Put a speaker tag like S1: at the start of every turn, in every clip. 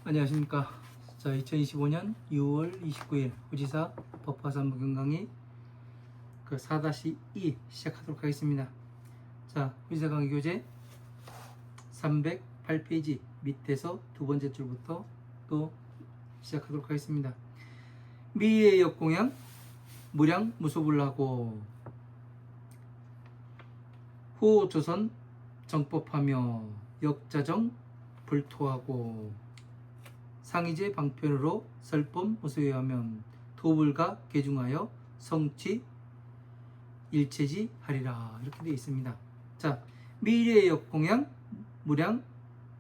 S1: 안녕하십니까. 자, 2025년 6월 29일 후지사 법화산부경 강의 그 4-2 시작하도록 하겠습니다. 자, 후지사 강의 교재 308페이지 밑에서 두 번째 줄부터 또 시작하도록 하겠습니다. 미의 역공양 무량 무소불하고 후 조선 정법하며 역자정 불토하고 상이제 방편으로 설법 무소유하면 도불가 개중하여 성취 일체지 하리라. 이렇게 되어 있습니다. 자, 미래의 역공양 무량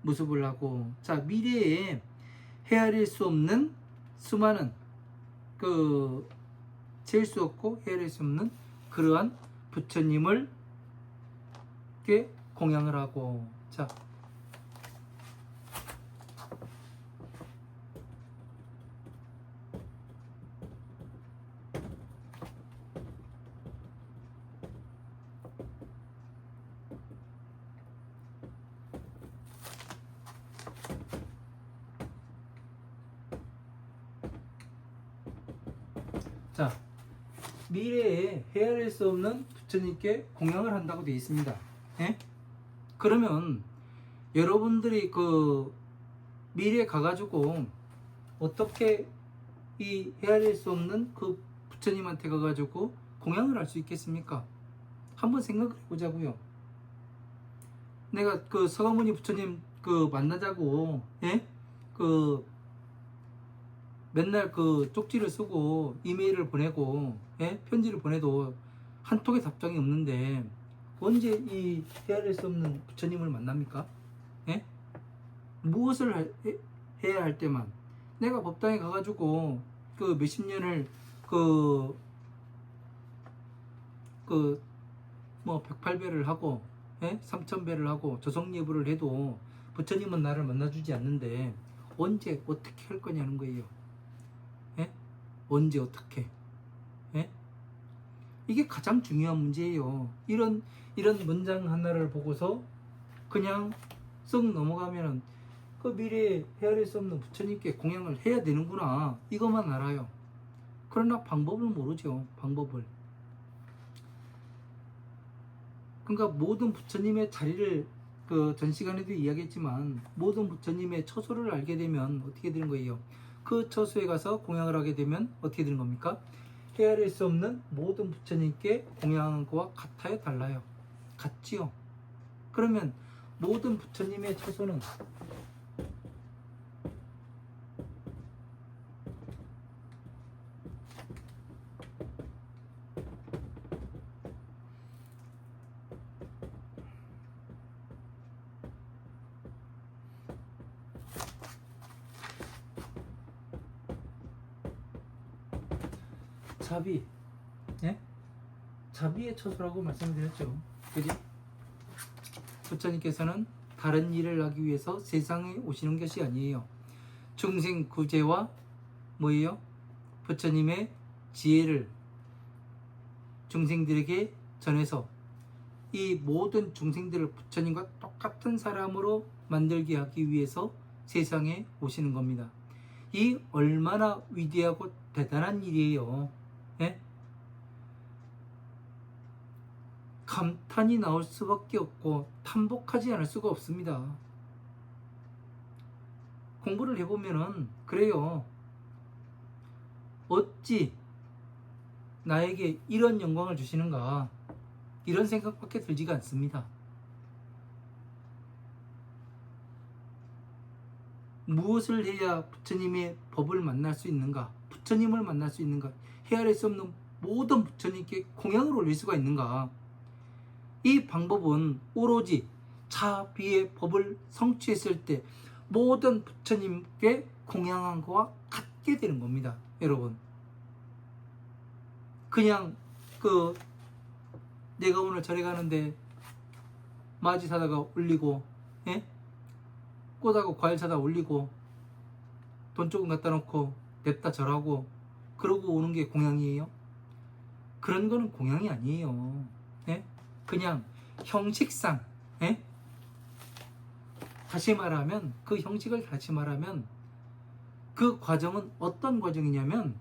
S1: 무소불하고, 자, 미래에 헤아릴 수 없는 수많은 잴 수 없고 헤아릴 수 없는 그러한 부처님을 공양을 하고, 자, 자, 미래에 헤아릴 수 없는 부처님께 공양을 한다고 되어 있습니다. 예? 그러면 여러분들이 미래에 가가지고 어떻게 이 헤아릴 수 없는 그 부처님한테 가가지고 공양을 할 수 있겠습니까? 한번 생각을 해보자고요. 내가 서가모니 부처님 만나자고, 예? 맨날 쪽지를 쓰고 이메일을 보내고, 예? 편지를 보내도 한 통의 답장이 없는데 언제 이 헤아릴 수 없는 부처님을 만납니까? 예? 무엇을 해야 할 때만 내가 법당에 가가지고 몇십 년을 108배를 하고, 예? 3000배를 하고 조성예불을 해도 부처님은 나를 만나주지 않는데 언제 어떻게 할 거냐는 거예요. 예? 언제 어떻게? 예? 이게 가장 중요한 문제예요. 이런 문장 하나를 보고서 그냥 쓱 넘어가면은 미래에 헤아릴 수 없는 부처님께 공양을 해야 되는구나, 이것만 알아요. 그러나 방법을 모르죠. 방법을. 그러니까 모든 부처님의 자리를 전 시간에도 이야기했지만, 모든 부처님의 처소를 알게 되면 어떻게 되는 거예요? 그 처소에 가서 공양을 하게 되면 어떻게 되는 겁니까? 헤아릴 수 없는 모든 부처님께 공양한 것과 같아요, 달라요? 같지요. 그러면 모든 부처님의 처소는 자비, 예? 자비의 처소라고 말씀드렸죠. 그지? 부처님께서는 다른 일을 하기 위해서 세상에 오시는 것이 아니에요. 중생 구제와 뭐예요? 부처님의 지혜를 중생들에게 전해서 이 모든 중생들을 부처님과 똑같은 사람으로 만들게 하기 위해서 세상에 오시는 겁니다. 이 얼마나 위대하고 대단한 일이에요. 예? 감탄이 나올 수밖에 없고 탐복하지 않을 수가 없습니다. 공부를 해보면은 그래요. 어찌 나에게 이런 영광을 주시는가, 이런 생각밖에 들지가 않습니다. 무엇을 해야 부처님의 법을 만날 수 있는가, 부처님을 만날 수 있는가, 헤아릴 수 없는 모든 부처님께 공양을 올릴 수가 있는가. 이 방법은 오로지 자비의 법을 성취했을 때 모든 부처님께 공양한 것과 같게 되는 겁니다. 여러분, 그냥 내가 오늘 절에 가는데 마지 사다가 올리고, 예? 꽃하고 과일 사다 올리고 돈 조금 갖다 놓고 냅다 절하고 그러고 오는 게 공양이에요? 그런 거는 공양이 아니에요. 예? 그냥 형식상, 예? 다시 말하면 그 형식을 다시 말하면 그 과정은 어떤 과정이냐면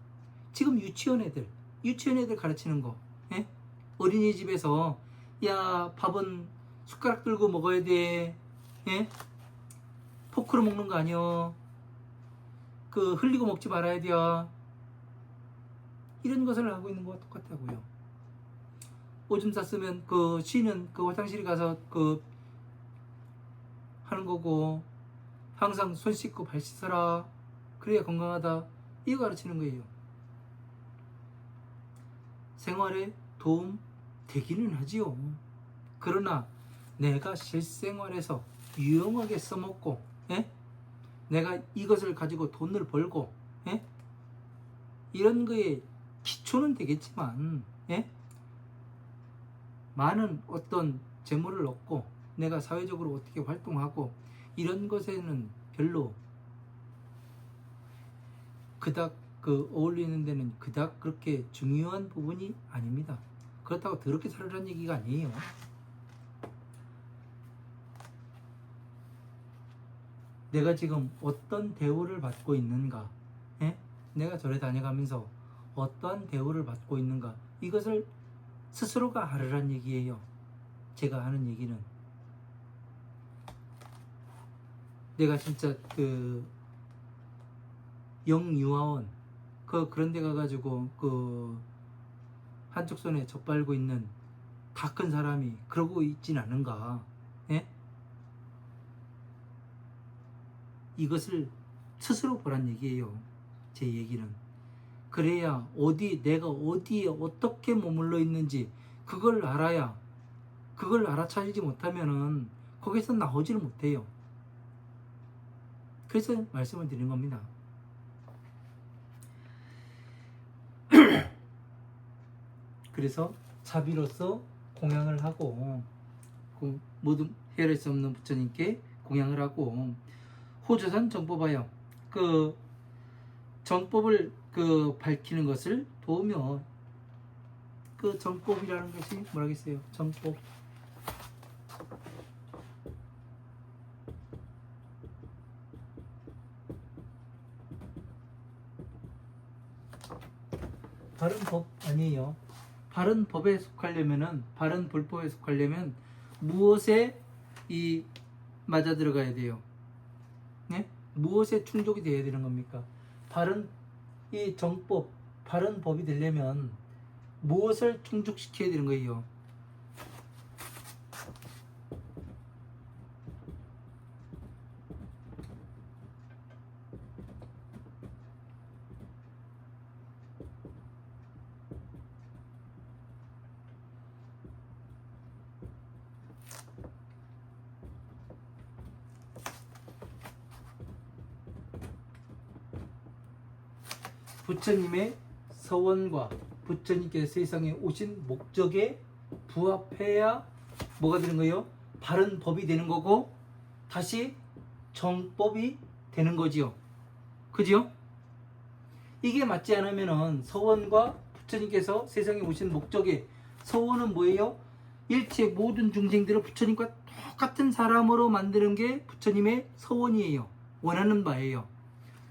S1: 지금 유치원 애들 가르치는 거, 예? 어린이집에서 야 밥은 숟가락 들고 먹어야 돼, 예? 포크로 먹는 거 아니여, 그 흘리고 먹지 말아야 돼, 이런 것을 하고 있는 거와 똑같다고요. 오줌 쌌으면 그 쉬는 그 화장실에 가서 그 하는 거고, 항상 손 씻고 발 씻어라, 그래야 건강하다, 이거 가르치는 거예요. 생활에 도움 되기는 하지요. 그러나 내가 실생활에서 유용하게 써먹고, 예? 내가 이것을 가지고 돈을 벌고, 예? 이런 거에 기초는 되겠지만, 예? 많은 어떤 재물을 얻고 내가 사회적으로 어떻게 활동하고 이런 것에는 별로 그닥 그 어울리는 데는 그닥 그렇게 중요한 부분이 아닙니다. 그렇다고 더럽게 살으라는 얘기가 아니에요. 내가 지금 어떤 대우를 받고 있는가, 예? 내가 절에 다녀가면서 어떠한 대우를 받고 있는가, 이것을 스스로가 알으란 얘기예요. 제가 하는 얘기는 내가 진짜 그 영유아원 그런 데 가가지고 그 한쪽 손에 젖발고 있는 다 큰 사람이 그러고 있진 않은가, 예? 이것을 스스로 보란 얘기예요. 제 얘기는. 그래야 내가 어디에 어떻게 머물러 있는지 그걸 알아야, 그걸 알아차리지 못하면은 거기서 나오지를 못해요. 그래서 말씀을 드린 겁니다. 그래서 자비로서 공양을 하고, 그 모든 헤아릴 수 없는 부처님께 공양을 하고, 호조산 정법하여 그 정법을 그 밝히는 것을 도우며, 그 정법이라는 것이 뭐라겠어요? 정법. 바른 법 아니에요. 바른 법에 속하려면은, 바른 불법에 속하려면 무엇에 맞아 들어가야 돼요? 네? 무엇에 충족이 되어야 되는 겁니까? 바른 정법, 바른 법이 되려면 무엇을 충족시켜야 되는 거예요? 부처님의 서원과 부처님께서 세상에 오신 목적에 부합해야 뭐가 되는 거예요? 바른 법이 되는 거고, 다시 정법이 되는 거지요. 그죠? 이게 맞지 않으면은 서원과 부처님께서 세상에 오신 목적에, 서원은 뭐예요? 일체 모든 중생들을 부처님과 똑같은 사람으로 만드는 게 부처님의 서원이에요. 원하는 바예요.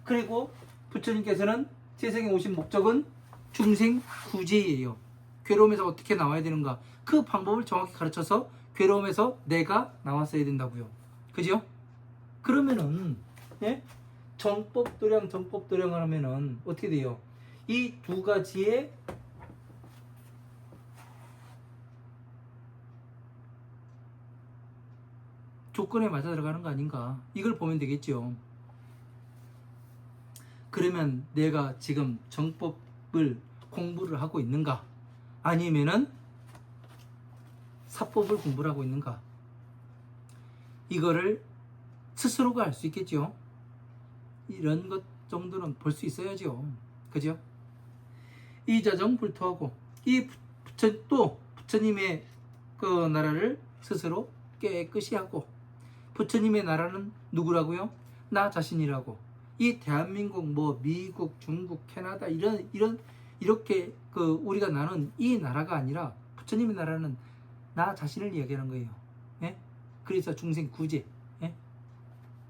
S1: 그리고 부처님께서는 세상에 오신 목적은 중생 구제예요. 괴로움에서 어떻게 나와야 되는가, 그 방법을 정확히 가르쳐서 괴로움에서 내가 나왔어야 된다고요. 그죠? 그러면은, 예? 정법도량 하면은 어떻게 돼요? 이 두 가지의 조건에 맞아 들어가는 거 아닌가, 이걸 보면 되겠죠. 그러면 내가 지금 정법을 공부를 하고 있는가, 아니면은 사법을 공부를 하고 있는가, 이거를 스스로가 알 수 있겠죠. 이런 것 정도는 볼 수 있어야죠. 그죠? 이 자정 불토하고, 이 또 부처님의 그 나라를 스스로 깨끗이 하고, 부처님의 나라는 누구라고요? 나 자신이라고. 이 대한민국, 뭐 미국, 중국, 캐나다 이렇게 그 우리가 나눈 이 나라가 아니라 부처님의 나라는 나 자신을 이야기하는 거예요. 예? 그래서 중생 구제, 예?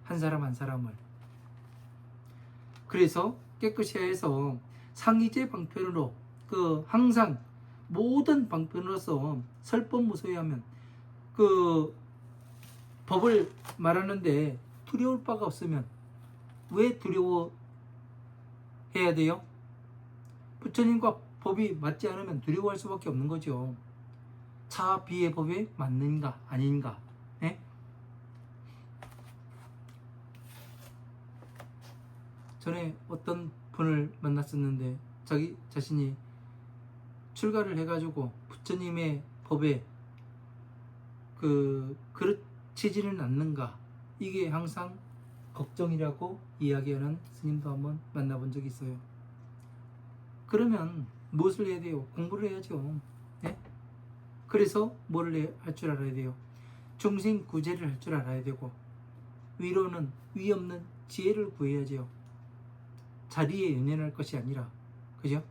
S1: 한 사람 한 사람을. 그래서 깨끗이 해서 상이제 방편으로 그 항상 모든 방편으로서 설법무소유하면 그 법을 말하는데 두려울 바가 없으면 왜 두려워해야 돼요? 부처님과 법이 맞지 않으면 두려워할 수밖에 없는 거죠. 차 비의 법에 맞는가 아닌가. 예? 전에 어떤 분을 만났었는데 자기 자신이 출가를 해가지고 부처님의 법에 그렇지지는 않는가, 이게 항상 걱정이라고 이야기하는 스님도 한번 만나본 적이 있어요. 그러면 무엇을 해야 돼요? 공부를 해야죠. 네? 그래서 뭐를 할 줄 알아야 돼요? 중생 구제를 할 줄 알아야 되고, 위로는 위 없는 지혜를 구해야죠. 자리에 연연할 것이 아니라. 그죠?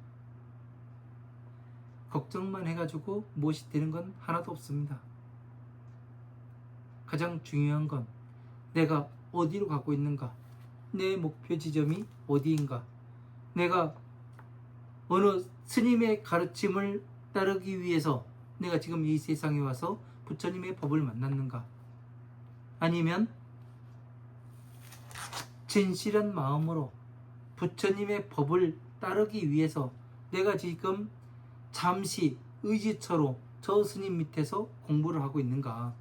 S1: 걱정만 해가지고 무엇이 되는 건 하나도 없습니다. 가장 중요한 건 내가 어디로 가고 있는가, 내 목표 지점이 어디인가, 내가 어느 스님의 가르침을 따르기 위해서 내가 지금 이 세상에 와서 부처님의 법을 만났는가, 아니면 진실한 마음으로 부처님의 법을 따르기 위해서 내가 지금 잠시 의지처로 저 스님 밑에서 공부를 하고 있는가.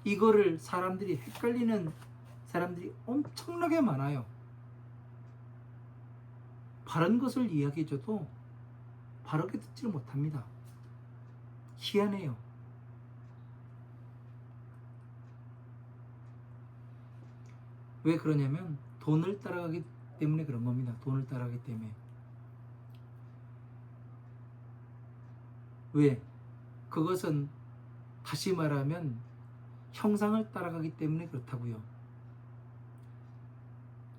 S1: 이거를 사람들이 헷갈리는 사람들이 엄청나게 많아요. 바른 것을 이야기해줘도 바르게 듣지를 못합니다. 희한해요. 왜 그러냐면 돈을 따라가기 때문에 그런 겁니다. 돈을 따라가기 때문에. 왜? 그것은 다시 말하면 형상을 따라가기 때문에 그렇다고요.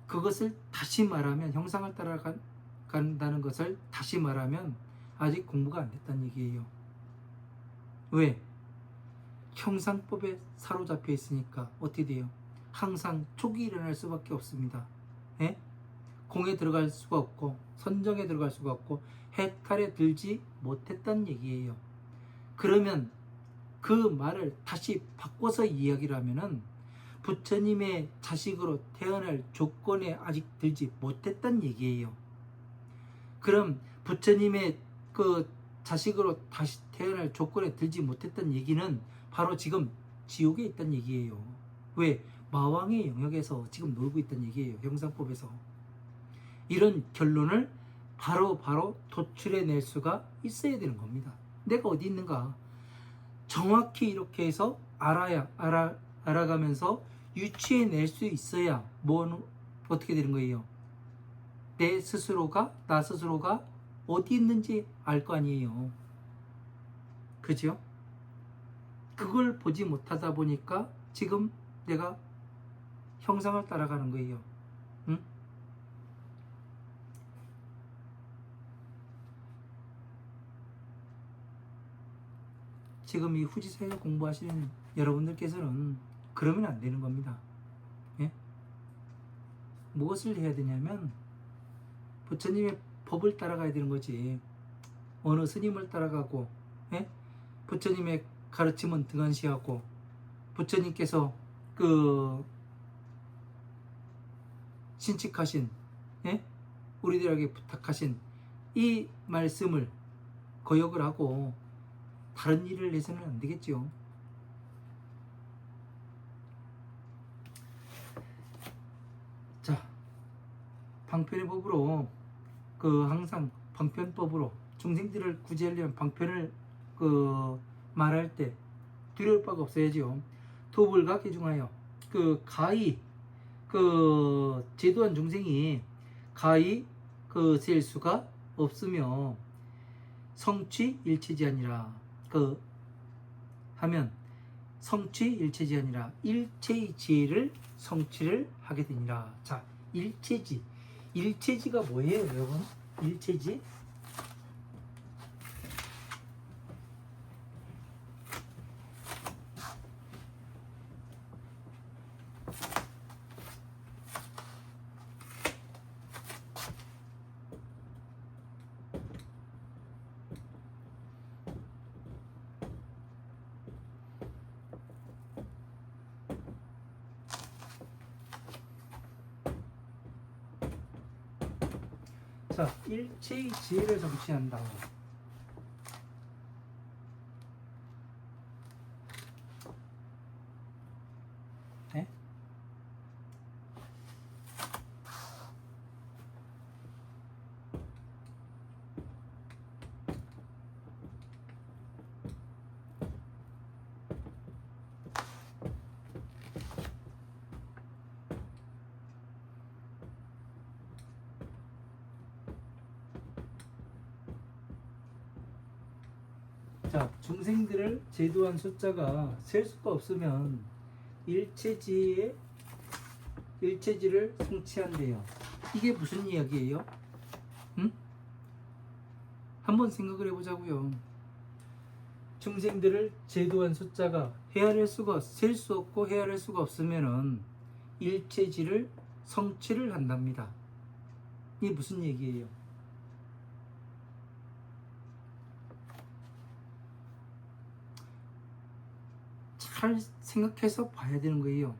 S1: 그것을 다시 말하면, 형상을 따라간다는 것을 다시 말하면 아직 공부가 안 됐다는 얘기예요. 왜? 형상법에 사로잡혀 있으니까 어떻게 돼요? 항상 촉이 일어날 수밖에 없습니다. 예? 공에 들어갈 수가 없고, 선정에 들어갈 수가 없고, 해탈에 들지 못했다는 얘기예요. 그러면 그 말을 다시 바꿔서 이야기를 하면은 부처님의 자식으로 태어날 조건에 아직 들지 못했다는 얘기예요. 그럼 부처님의 그 자식으로 다시 태어날 조건에 들지 못했다는 얘기는 바로 지금 지옥에 있다는 얘기예요. 왜? 마왕의 영역에서 지금 놀고 있다는 얘기예요. 형상법에서. 이런 결론을 바로 도출해낼 수가 있어야 되는 겁니다. 내가 어디 있는가 정확히 이렇게 해서 알아가면서 유추해낼 수 있어야 어떻게 되는 거예요? 나 스스로가 어디 있는지 알 거 아니에요. 그죠? 그걸 보지 못하다 보니까 지금 내가 형상을 따라가는 거예요. 응? 지금 이 후지사를 공부하시는 여러분들께서는 그러면 안 되는 겁니다. 예? 무엇을 해야 되냐면 부처님의 법을 따라가야 되는 거지. 어느 스님을 따라가고, 예? 부처님의 가르침은 등한시하고, 부처님께서 신칙하신, 예? 우리들에게 부탁하신 이 말씀을 거역을 하고 다른 일을 해서는 안 되겠죠. 자, 방편의 법으로 항상 방편법으로 중생들을 구제하려면 방편을 말할 때 두려울 바가 없어야죠. 도불가 개중하여 가히 제도한 중생이 가히 셀 수가 없으며 성취 일체지아니라 하면 성취 일체지아니라 일체의 지혜를 성취를 하게 되니라. 자, 일체지가 뭐예요, 여러분? 일체지? 자, 일체의 지혜를 성취한다. 네? 자, 중생들을 제도한 숫자가 셀 수가 없으면 일체지를 성취한대요. 이게 무슨 이야기예요? 응? 한번 생각을 해보자고요. 중생들을 제도한 숫자가 셀 수 없고 헤아릴 수가 없으면은 일체지를 성취를 한답니다. 이게 무슨 얘기예요? 잘 생각해서 봐야 되는 거예요.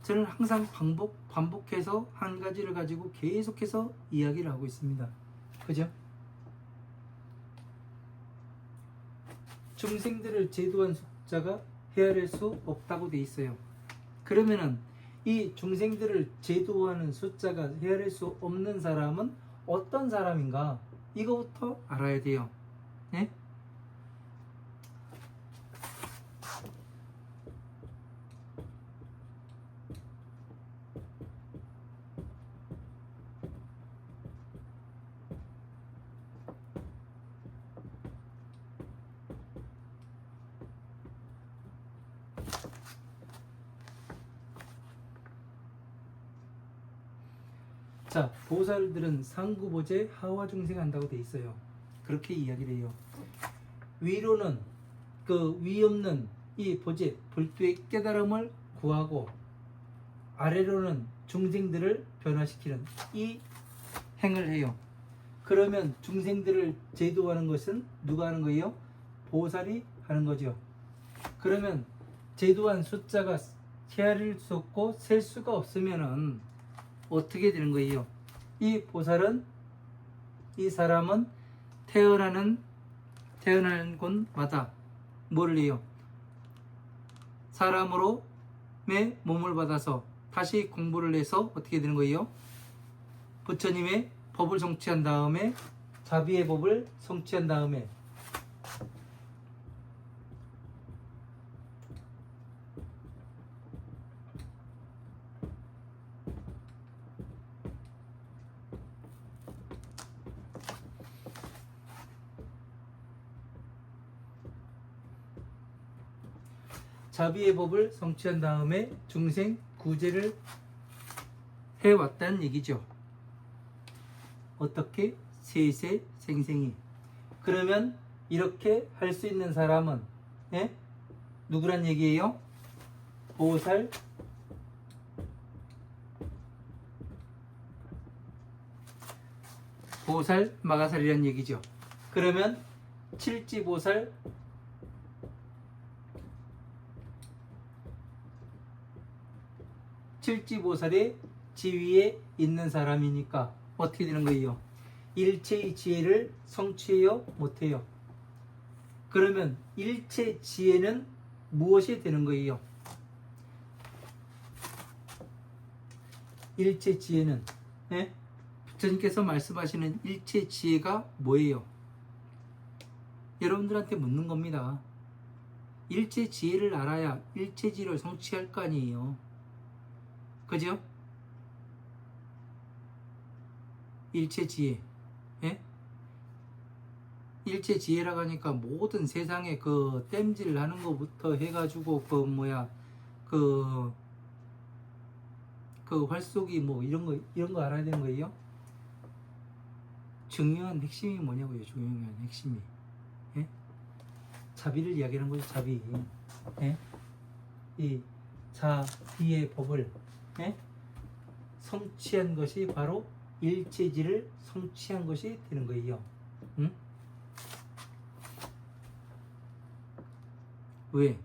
S1: 저는 항상 반복해서 한 가지를 가지고 계속해서 이야기를 하고 있습니다. 그죠? 중생들을 제도한 숫자가 헤아릴 수 없다고 돼 있어요. 그러면은 이 중생들을 제도하는 숫자가 헤아릴 수 없는 사람은 어떤 사람인가? 이거부터 알아야 돼요. 네? 자, 보살들은 상구보제 하와중생 한다고 돼 있어요. 그렇게 이야기를 해요. 위로는 그 위 없는 이 보제, 불교의 깨달음을 구하고, 아래로는 중생들을 변화시키는 이 행을 해요. 그러면 중생들을 제도하는 것은 누가 하는 거예요? 보살이 하는 거죠. 그러면 제도한 숫자가 헤아릴 수 없고 셀 수가 없으면은 어떻게 되는 거예요? 이 보살은, 이 사람은 태어나는 곳마다 뭐를 해요? 사람으로 몸을 받아서 다시 공부를 해서 어떻게 되는 거예요? 부처님의 법을 성취한 다음에, 자비의 법을 성취한 다음에 자비의 법을 성취한 다음에 중생 구제를 해왔다는 얘기죠. 어떻게? 세세생생히. 그러면 이렇게 할 수 있는 사람은 누구란 얘기예요? 보살, 마가살이란 얘기죠. 그러면 칠지보살, 칠지보살의 지위에 있는 사람이니까 어떻게 되는 거예요? 일체의 지혜를 성취해요? 못해요? 그러면 일체 지혜는 무엇이 되는 거예요? 일체 지혜는 부처님께서 말씀하시는 일체 지혜가 뭐예요? 여러분들한테 묻는 겁니다. 일체 지혜를 알아야 일체 지혜를 성취할 거 아니에요. 그죠? 일체 지혜. 일체 지혜라고 하니까 모든 세상에 그 땜질 하는 거부터 해가지고 그 활쏘기 이런 거 알아야 되는 거예요. 중요한 핵심이 뭐냐고요. 중요한 핵심이 자비를 이야기하는 거죠. 자비. 이 자비의 법을 성취한 것이 바로 일체지를 성취한 것이 되는 거예요. 응? 왜?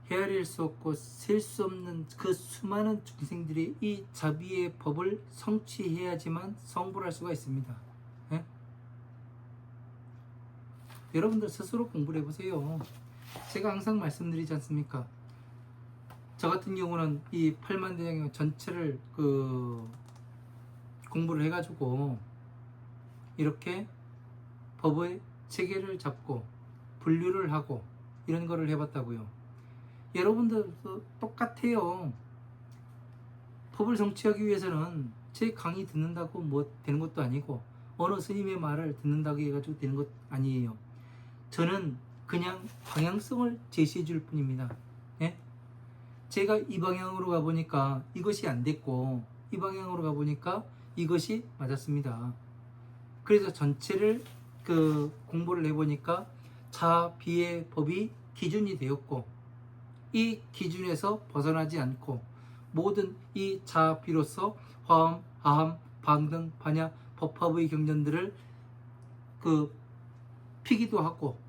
S1: 헤아릴 수 없고 셀 수 없는 그 수많은 중생들이 이 자비의 법을 성취해야지만 성불할 수가 있습니다. 예? 여러분들 스스로 공부를 해보세요. 제가 항상 말씀드리지 않습니까? 저 같은 경우는 이 8만 대장경 전체를 공부를 해가지고 이렇게 법의 체계를 잡고 분류를 하고 이런 거를 해봤다고요. 여러분들도 똑같아요. 법을 성취하기 위해서는 제 강의 듣는다고 뭐 되는 것도 아니고 어느 스님의 말을 듣는다고 해가지고 되는 것 아니에요. 저는 그냥 방향성을 제시해 줄 뿐입니다. 예? 제가 이 방향으로 가보니까 이것이 안 됐고 이 방향으로 가보니까 이것이 맞았습니다. 그래서 전체를 공부를 해보니까 자비의 법이 기준이 되었고 이 기준에서 벗어나지 않고 모든 이 자비로서 화엄, 하함, 방등, 반야, 법화의 경전들을 피기도 하고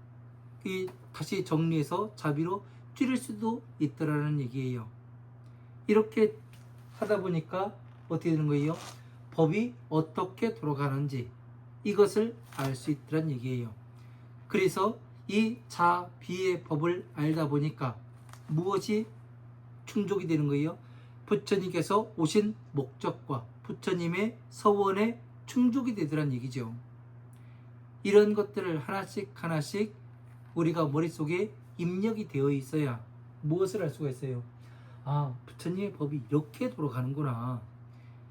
S1: 다시 정리해서 자비로 줄일 수도 있더라는 얘기예요. 이렇게 하다 보니까 어떻게 되는 거예요? 법이 어떻게 돌아가는지 이것을 알 수 있더란 얘기예요. 그래서 이 자비의 법을 알다 보니까 무엇이 충족이 되는 거예요? 부처님께서 오신 목적과 부처님의 서원에 충족이 되더란 얘기죠. 이런 것들을 하나씩 하나씩 우리가 머릿속에 입력이 되어 있어야 무엇을 할 수가 있어요? 아, 부처님의 법이 이렇게 돌아가는구나.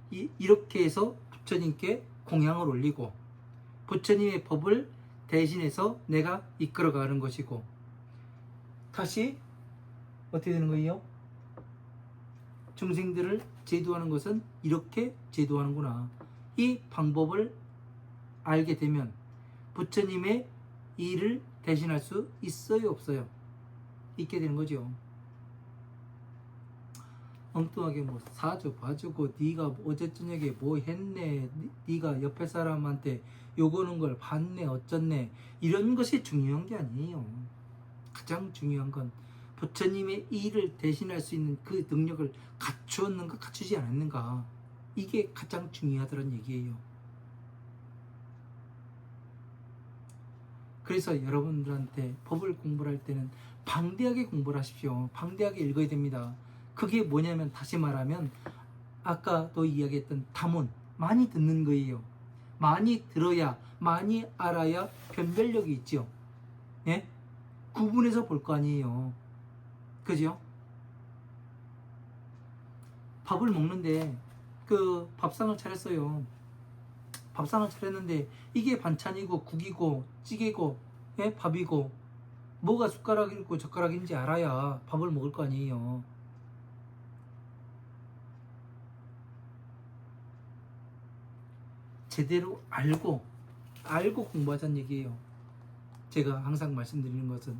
S1: 이렇게 해서 부처님께 공양을 올리고 부처님의 법을 대신해서 내가 이끌어가는 것이고 다시 어떻게 되는 거예요? 중생들을 제도하는 것은 이렇게 제도하는구나. 이 방법을 알게 되면 부처님의 일을 대신할 수 있어요, 없어요? 있게 되는 거죠. 엉뚱하게 뭐 사줘 봐주고 네가 어제 저녁에 뭐 했네, 네가 옆에 사람한테 요거는 걸 봤네 어쩌네 이런 것이 중요한 게 아니에요. 가장 중요한 건 부처님의 일을 대신할 수 있는 그 능력을 갖추었는가 갖추지 않았는가, 이게 가장 중요하다는 얘기예요. 그래서 여러분들한테 법을 공부를 할 때는 방대하게 공부를 하십시오. 방대하게 읽어야 됩니다. 그게 뭐냐면 다시 말하면 아까도 이야기했던 다문, 많이 듣는 거예요. 많이 들어야, 많이 알아야 변별력이 있죠. 예? 구분해서 볼 거 아니에요. 그죠? 밥을 먹는데 밥상을 차렸어요. 밥상을 차렸는데 이게 반찬이고 국이고 찌개고 예? 밥이고 뭐가 숟가락이고 젓가락인지 알아야 밥을 먹을 거 아니에요. 제대로 알고 공부하자는 얘기예요. 제가 항상 말씀드리는 것은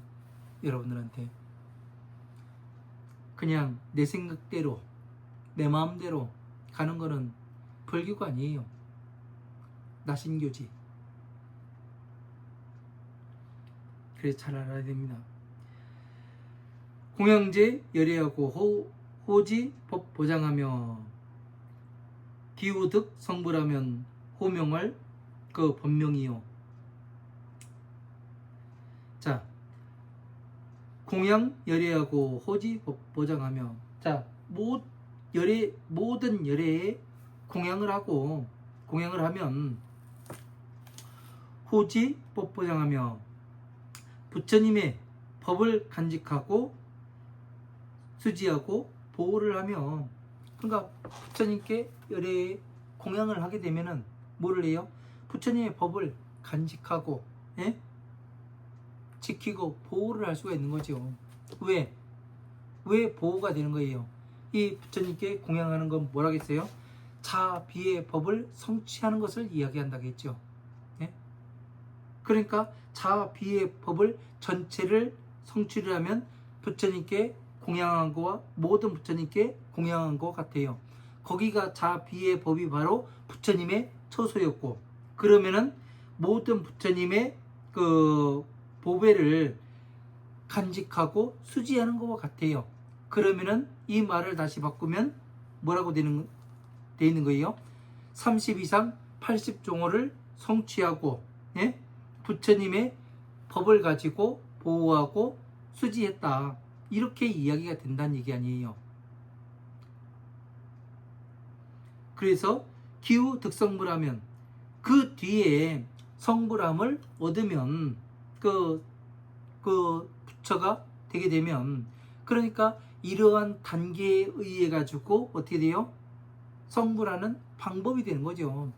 S1: 여러분들한테 그냥 내 생각대로 내 마음대로 가는 거는 불교가 아니에요. 나신교지. 그래서 잘 알아야 됩니다. 공양제 열애하고 호지 법 보장하며 기우득 성불하면 호명할 법명이요. 자, 공양 열애하고 호지 법 보장하며, 자, 모든 열애에 공양을 하면 호지 법 보장하며 부처님의 법을 간직하고 수지하고 보호를 하며, 그러니까 부처님께 열애에 공양을 하게 되면은 뭐를 해요? 부처님의 법을 간직하고 예? 지키고 보호를 할 수가 있는 거죠. 왜 보호가 되는 거예요? 이 부처님께 공양하는 건 뭐라겠어요? 자비의 법을 성취하는 것을 이야기한다겠죠. 예? 그러니까 자비의 법을 전체를 성취를 하면 부처님께 공양한 거와 모든 부처님께 공양한 것 같아요. 거기가 자비의 법이 바로 부처님의 처소였고, 그러면은 모든 부처님의 보배를 간직하고 수지하는 것과 같아요. 그러면은 이 말을 다시 바꾸면 뭐라고 돼 있는 거예요? 30 이상 80종호를 성취하고, 예? 부처님의 법을 가지고 보호하고 수지했다. 이렇게 이야기가 된다는 얘기 아니에요. 그래서 기후 득성불하면 그 뒤에 성불함을 얻으면 그 부처가 되게 되면, 그러니까 이러한 단계에 의해 가지고 어떻게 돼요? 성불하는 방법이 되는 거죠.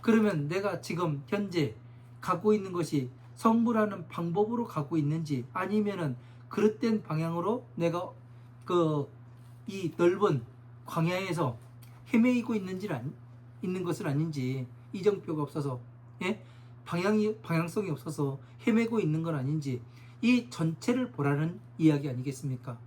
S1: 그러면 내가 지금 현재 갖고 있는 것이 성불하는 방법으로 갖고 있는지, 아니면은 그릇된 방향으로 내가 이 넓은 광야에서 헤매이고 있는 것은 아닌지, 이정표가 없어서, 예? 방향성이 없어서 헤매고 있는 건 아닌지, 이 전체를 보라는 이야기 아니겠습니까?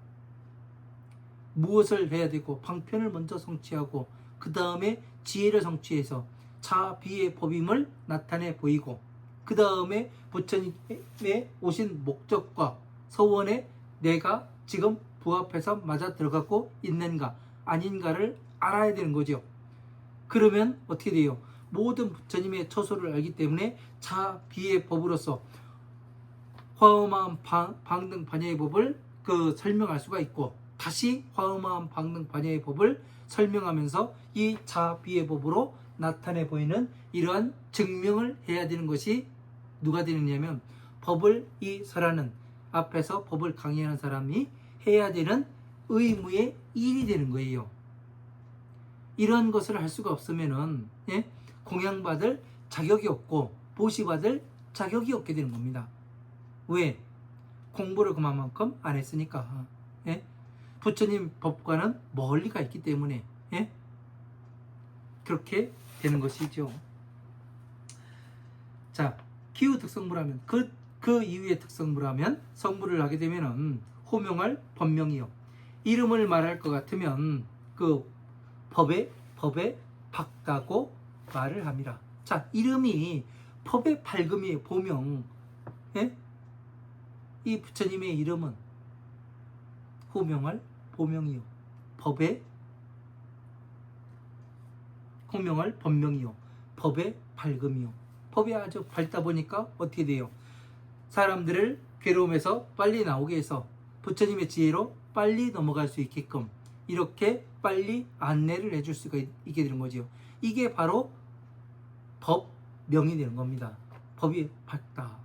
S1: 무엇을 해야 되고 방편을 먼저 성취하고 그 다음에 지혜를 성취해서 자비의 법임을 나타내 보이고, 그 다음에 부처님의 오신 목적과 서원에 내가 지금 부합해서 맞아 들어가고 있는가 아닌가를 알아야 되는 거죠. 그러면 어떻게 돼요? 모든 부처님의 처소를 알기 때문에 자비의 법으로서 화엄한 방등 반야의 법을 설명할 수가 있고, 다시 화엄한 방등 반야의 법을 설명하면서 이 자비의 법으로 나타내 보이는 이러한 증명을 해야 되는 것이 누가 되느냐면, 법을 이 설하는, 앞에서 법을 강의하는 사람이 해야 되는 의무의 일이 되는 거예요. 이런 것을 할 수가 없으면은, 예? 공양받을 자격이 없고 보시받을 자격이 없게 되는 겁니다. 왜? 공부를 그만큼 안 했으니까. 예? 부처님 법과는 멀리 가 있기 때문에, 예? 그렇게 되는 것이죠. 자, 기후 특성불하면 그 이후의 특성불하면 성불을 하게 되면은 호명할 법명이요. 이름을 말할 것 같으면 그 법에 밝다고 말을 합니다. 자, 이름이 법의 밝음이에요. 보명. 예? 이 부처님의 이름은 호명할 보명이요. 법에 호명할 법명이요. 법의 밝음이요. 법이 아주 밝다 보니까 어떻게 돼요? 사람들을 괴로움에서 빨리 나오게 해서 부처님의 지혜로 빨리 넘어갈 수 있게끔 이렇게 빨리 안내를 해줄 수가 있게 되는 거죠. 이게 바로 법명이 되는 겁니다. 법이 밝다.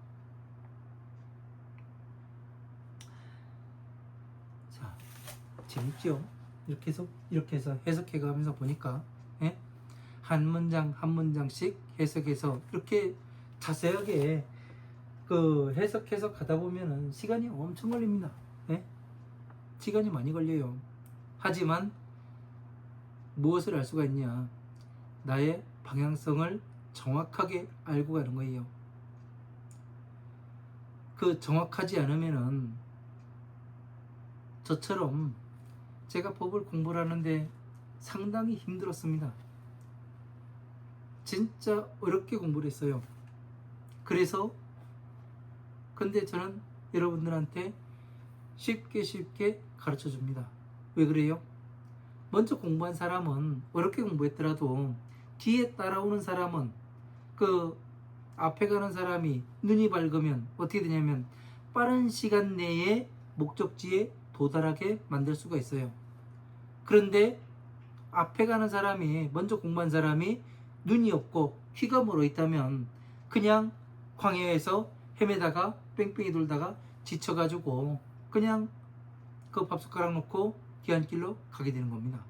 S1: 자, 재밌죠? 이렇게 해서 해석해 가면서 보니까, 예? 한 문장 한 문장씩 해석해서 이렇게 자세하게 해석해서 가다 보면은 시간이 엄청 걸립니다. 예? 시간이 많이 걸려요. 하지만 무엇을 알 수가 있냐? 나의 방향성을 정확하게 알고 가는 거예요. 정확하지 않으면은 저처럼 제가 법을 공부를 하는데 상당히 힘들었습니다. 진짜 어렵게 공부를 했어요. 근데 저는 여러분들한테 쉽게 가르쳐 줍니다. 왜 그래요? 먼저 공부한 사람은 어렵게 공부했더라도 뒤에 따라오는 사람은 앞에 가는 사람이 눈이 밝으면 어떻게 되냐면 빠른 시간 내에 목적지에 도달하게 만들 수가 있어요. 그런데 앞에 가는 사람이, 먼저 공부한 사람이 눈이 없고 귀가 멀어 있다면 그냥 광야에서 헤매다가 뺑뺑이 돌다가 지쳐가지고 그냥 밥숟가락 놓고 뒤안길로 가게 되는 겁니다.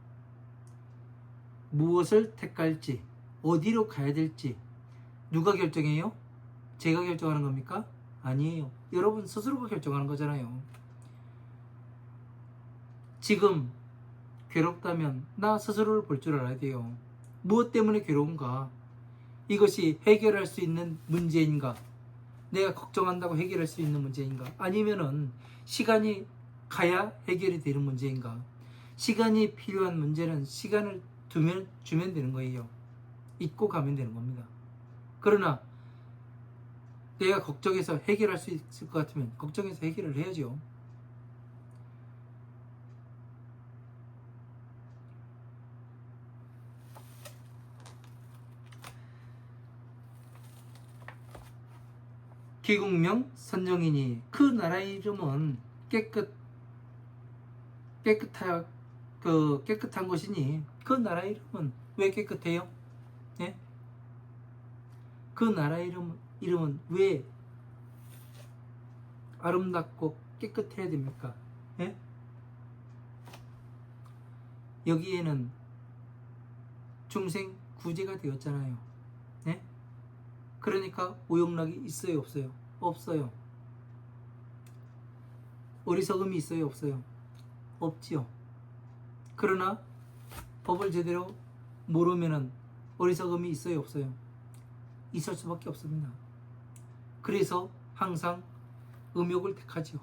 S1: 무엇을 택할지, 어디로 가야 될지 누가 결정해요? 제가 결정하는 겁니까? 아니에요. 여러분 스스로가 결정하는 거잖아요. 지금 괴롭다면 나 스스로를 볼 줄 알아야 돼요. 무엇 때문에 괴로운가? 이것이 해결할 수 있는 문제인가? 내가 걱정한다고 해결할 수 있는 문제인가? 아니면은 시간이 가야 해결이 되는 문제인가? 시간이 필요한 문제는 시간을 주면 되는 거예요. 잊고 가면 되는 겁니다. 그러나 내가 걱정해서 해결할 수 있을 것 같으면 걱정해서 해결을 해야죠. 기국명 선정이니 그 나라의 이름은 깨끗한 것이니 그 나라의 이름은 왜 깨끗해요? 예? 그 나라의 이름은 왜 아름답고 깨끗해야 됩니까? 예? 여기에는 중생 구제가 되었잖아요. 예? 그러니까 오용락이 있어요, 없어요? 없어요. 어리석음이 있어요, 없어요? 없지요. 그러나 법을 제대로 모르면은 어리석음이 있어요, 없어요? 있을 수밖에 없습니다. 그래서 항상 음욕을 택하지요.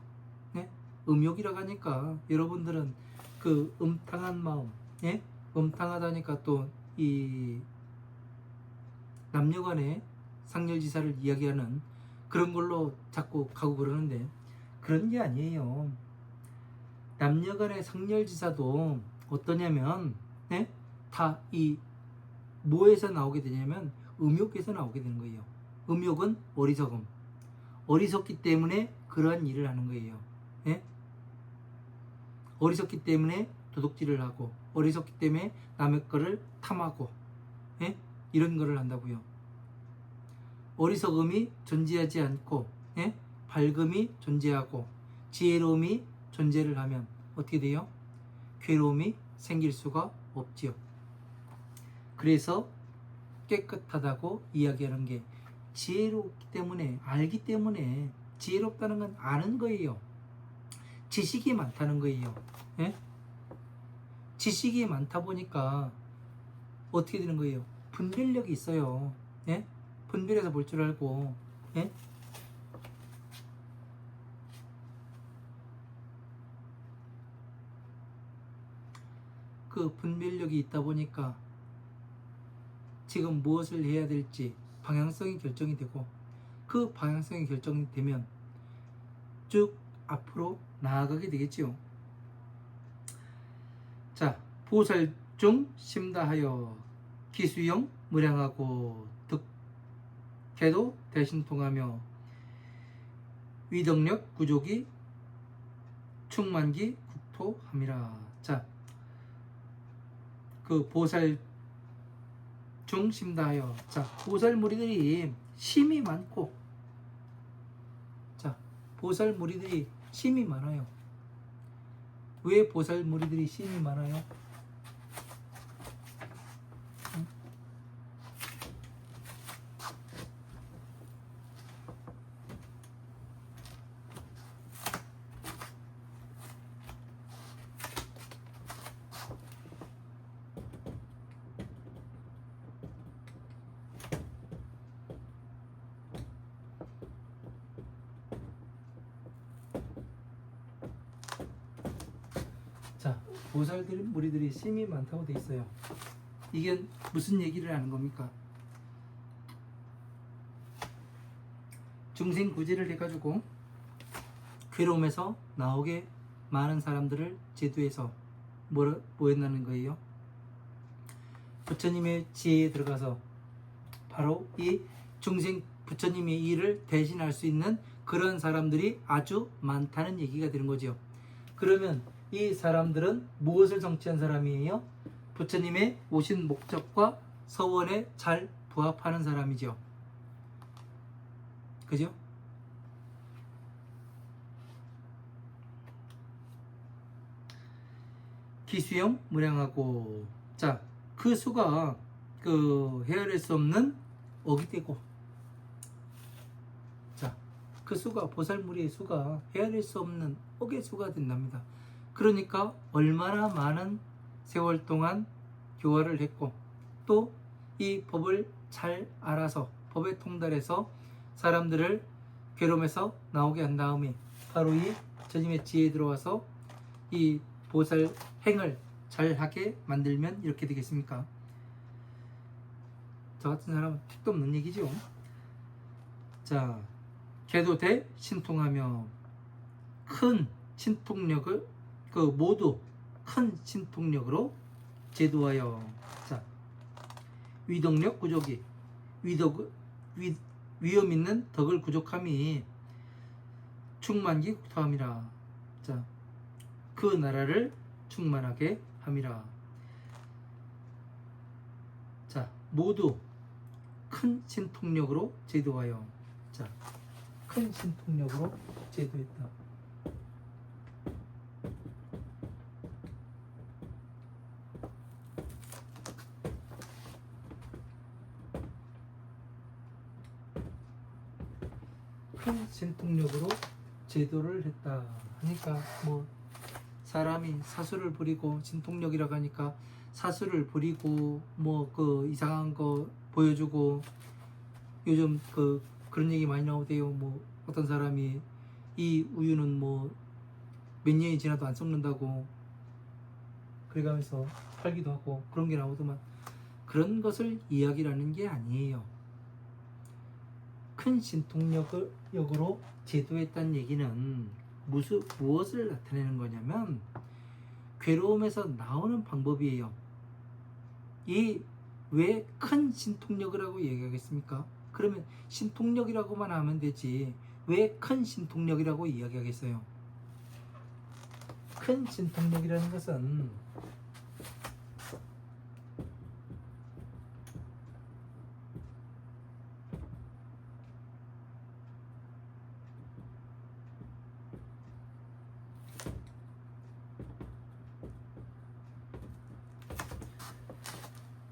S1: 네? 음욕이라고 하니까 여러분들은 그 음탕한 마음, 예? 음탕하다니까 또 이 남녀간의 상렬지사를 이야기하는 그런 걸로 자꾸 가고 그러는데 그런 게 아니에요. 남녀간의 상렬지사도 어떠냐면, 네? 다 이 뭐에서 나오게 되냐면 음욕에서 나오게 되는 거예요. 음욕은 어리석음. 어리석기 때문에 그러한 일을 하는 거예요. 예? 어리석기 때문에 도둑질을 하고, 어리석기 때문에 남의 거를 탐하고, 예? 이런 거를 한다고요. 어리석음이 존재하지 않고, 예? 밝음이 존재하고, 지혜로움이 존재를 하면 어떻게 돼요? 괴로움이 생길 수가 없지요. 그래서 깨끗하다고 이야기하는 게 지혜롭기 때문에, 알기 때문에, 지혜롭다는 건 아는 거예요. 지식이 많다는 거예요. 예? 지식이 많다 보니까 어떻게 되는 거예요? 분별력이 있어요. 예? 분별해서 볼 줄 알고, 예? 그 분별력이 있다 보니까 지금 무엇을 해야 될지 방향성이 결정이 되고, 그 방향성이 결정이 되면 쭉 앞으로 나아가게 되겠지요. 자, 보살중 심다하여 기수형 무량하고 득해도 대신통하며 위덕력 구족이 충만기 국토함이라. 자, 그 보살중 심다하여, 자, 보살무리들이 심이 많고, 자, 보살무리들이 심이 많아요. 왜 보살무리들이 심이 많아요? 자, 보살무리들이 심이 많다고 돼 있어요. 이게 무슨 얘기를 하는 겁니까? 중생 구제를 해가지고 괴로움에서 나오게 많은 사람들을 제도해서 뭐 했나는 거예요? 부처님의 지혜에 들어가서 바로 이 중생 부처님의 일을 대신할 수 있는 그런 사람들이 아주 많다는 얘기가 되는 거죠. 그러면 이 사람들은 무엇을 성취한 사람이에요? 부처님의 오신 목적과 서원에 잘 부합하는 사람이죠. 그죠? 기수형 무량하고, 자, 그 수가 그 헤아릴 수 없는 억이 되고, 자, 그 수가 보살무리의 수가 헤아릴 수 없는 억의 수가 된답니다. 그러니까 얼마나 많은 세월 동안 교화를 했고, 또 이 법을 잘 알아서 법에 통달해서 사람들을 괴로움에서 나오게 한 다음에 바로 이 부처님의 지혜에 들어와서 이 보살 행을 잘 하게 만들면 이렇게 되겠습니까? 저 같은 사람은 택도 없는 얘기죠. 자, 계도되 신통하며 큰 신통력을 모두 큰 신통력으로 제도하여. 자, 위덕력 구족이 위엄 있는 덕을 구족함이 충만기 국토함이라. 자, 그 나라를 충만하게 함이라. 자, 모두 큰 신통력으로 제도하여. 자, 큰 신통력으로 제도했다. 큰 신통력으로 제도를 했다 하니까 뭐 사람이 사수를 부리고 신통력이라고 하니까 사수를 부리고 뭐 그 이상한 거 보여주고 요즘 그런 얘기 많이 나오대요. 뭐 어떤 사람이 이 우유는 뭐 몇 년이 지나도 안 썩는다고 그래가면서 팔기도 하고 그런 게 나오더만 그런 것을 이야기라는 게 아니에요. 큰 신통력으로 제도했다는 얘기는 무엇을 나타내는 거냐면 괴로움에서 나오는 방법이에요. 이 왜 큰 신통력을 하고 얘기하겠습니까? 그러면 신통력이라고만 하면 되지 왜 큰 신통력이라고 이야기하겠어요? 큰 신통력이라는 것은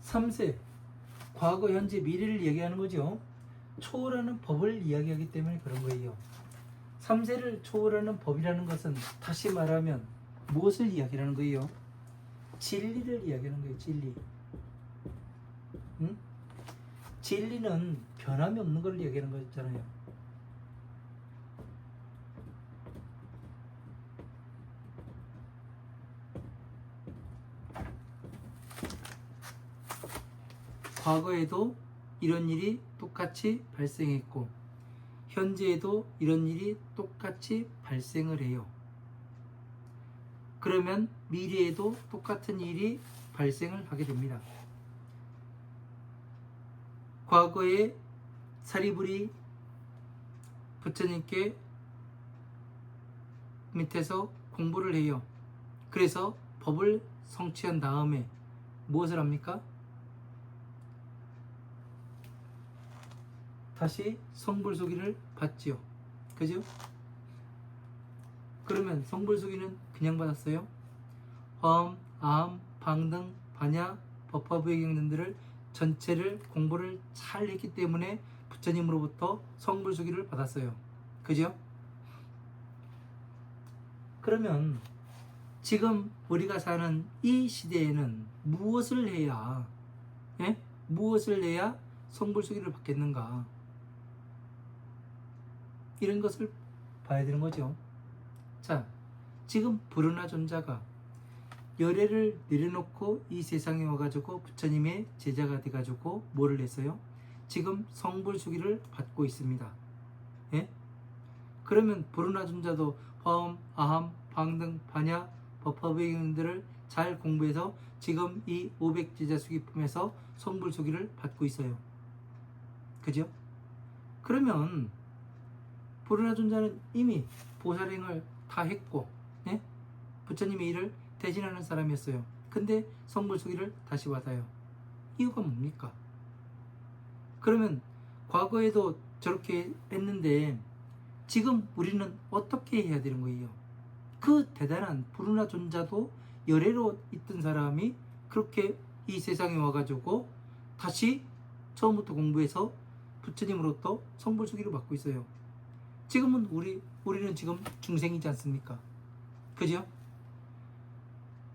S1: 삼세 과거, 현재, 미래를 얘기하는 거죠. 초월하는 법을 이야기하기 때문에 그런 거예요. 3세를 초월하는 법이라는 것은 다시 말하면 무엇을 이야기하는 거예요? 진리를 이야기하는 거예요. 진리. 응? 진리는 변함이 없는 걸 이야기하는 거잖아요. 과거에도 이런 일이 똑같이 발생했고 현재에도 이런 일이 똑같이 발생을 해요. 그러면 미래에도 똑같은 일이 발생을 하게 됩니다. 과거에 사리불이 부처님께 밑에서 공부를 해요. 그래서 법을 성취한 다음에 무엇을 합니까? 다시 성불수기를 받지요. 그죠? 그러면 성불수기는 그냥 받았어요? 화엄, 아함, 방등, 반야, 법화부의경 등들을 전체를 공부를 잘 했기 때문에 부처님으로부터 성불수기를 받았어요. 그죠? 그러면 지금 우리가 사는 이 시대에는 무엇을 해야 무엇을 해야 성불수기를 받겠는가? 이런 것을 봐야 되는 거죠. 자, 지금 불운하 존자가 열애를 내려놓고 이 세상에 와가지고 부처님의 제자가 돼가지고 뭐를 했어요? 지금 성불수기를 받고 있습니다. 예? 그러면 불운하 존자도 화엄, 아함, 방등, 반야, 법화부의경들을 잘 공부해서 지금 이 500제자수기 품에서 성불수기를 받고 있어요. 그죠? 그러면 불운하 존자는 이미 보살행을 다 했고 부처님의 일을 대신하는 사람이었어요. 근데 성불수기를 다시 받아요. 이유가 뭡니까? 그러면 과거에도 저렇게 했는데 지금 우리는 어떻게 해야 되는 거예요? 그 대단한 불운하 존자도 열애로 있던 사람이 그렇게 이 세상에 와가지고 다시 처음부터 공부해서 부처님으로부터 성불수기를 받고 있어요. 지금은 우리는 지금 중생이지 않습니까? 그죠?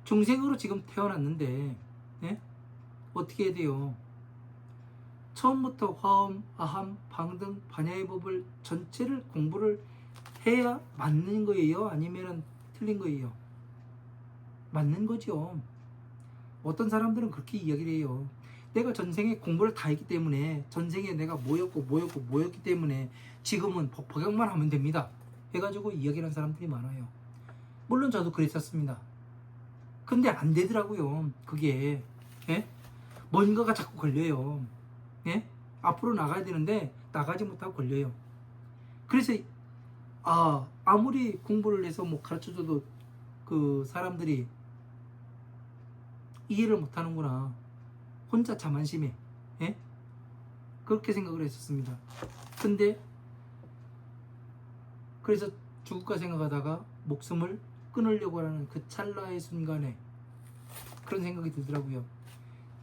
S1: 중생으로 지금 태어났는데 어떻게 해야 돼요? 처음부터 화엄, 아함, 방등, 반야의 법을 전체를 공부를 해야 맞는 거예요? 아니면 틀린 거예요? 맞는 거죠. 어떤 사람들은 그렇게 이야기를 해요. 내가 전생에 공부를 다 했기 때문에, 전생에 내가 뭐였기 때문에 지금은 복학만 하면 됩니다 해가지고 이야기하는 사람들이 많아요. 물론 저도 그랬었습니다. 근데 안 되더라고요. 그게 예? 뭔가가 자꾸 걸려요. 예? 앞으로 나가야 되는데 나가지 못하고 걸려요. 그래서 아무리 공부를 해서 뭐 가르쳐줘도 그 사람들이 이해를 못하는구나, 혼자 자만심에, 예? 그렇게 생각을 했었습니다. 근데 그래서 죽을까 생각하다가 목숨을 끊으려고 하는 그 찰나의 순간에 그런 생각이 들더라고요.